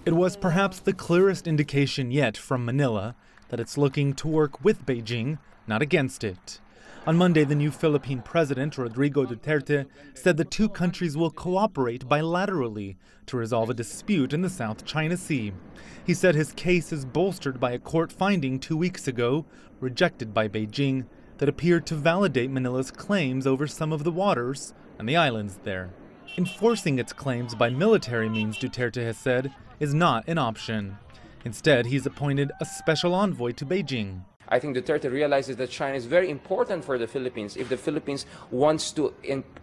It was perhaps the clearest indication yet from Manila that it's looking to work with Beijing, not against it. On Monday, the new Philippine President Rodrigo Duterte said the two countries will cooperate bilaterally to resolve a dispute in the South China Sea. He said his case is bolstered by a court finding 2 weeks ago, rejected by Beijing, that appeared to validate Manila's claims over some of the waters and the islands there. Enforcing its claims by military means, Duterte has said, is not an option. Instead, he's appointed a special envoy to Beijing. I think Duterte realizes that China is very important for the Philippines. If the Philippines wants to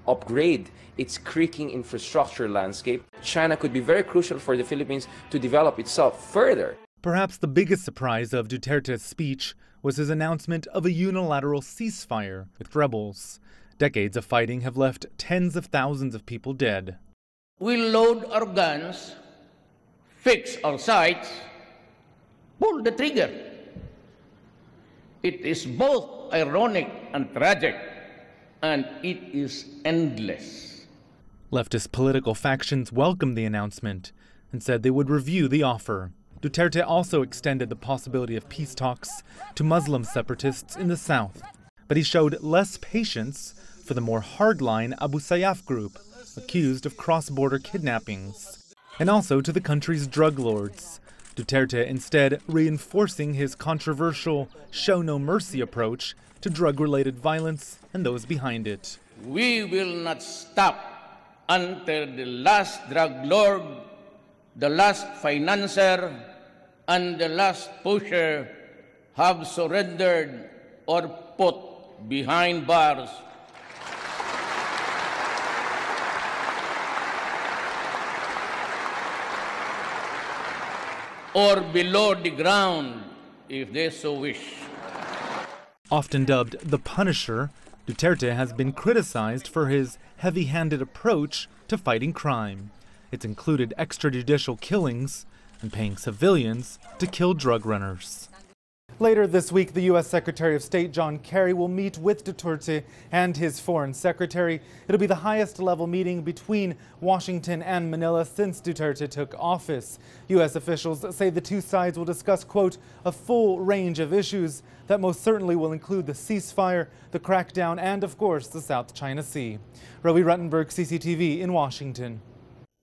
upgrade its creaking infrastructure landscape, China could be very crucial for the Philippines to develop itself further. Perhaps the biggest surprise of Duterte's speech was his announcement of a unilateral ceasefire with rebels. Decades of fighting have left tens of thousands of people dead. We load our guns, fix our sights, pull the trigger. It is both ironic and tragic, and it is endless. Leftist political factions welcomed the announcement and said they would review the offer. Duterte also extended the possibility of peace talks to Muslim separatists in the south, but he showed less patience for the more hardline Abu Sayyaf group, accused of cross-border kidnappings, and also to the country's drug lords. Duterte instead reinforcing his controversial show no mercy approach to drug-related violence and those behind it. We will not stop until the last drug lord, the last financier, and the last pusher have surrendered or put behind bars. Or below the ground, if they so wish. Often dubbed the Punisher, Duterte has been criticized for his heavy-handed approach to fighting crime. It's included extrajudicial killings and paying civilians to kill drug runners. Later this week, the U.S. Secretary of State John Kerry will meet with Duterte and his foreign secretary. It'll be the highest level meeting between Washington and Manila since Duterte took office. U.S. officials say the two sides will discuss, quote, a full range of issues that most certainly will include the ceasefire, the crackdown, and of course, the South China Sea. Rowie Ruttenberg, CCTV in Washington.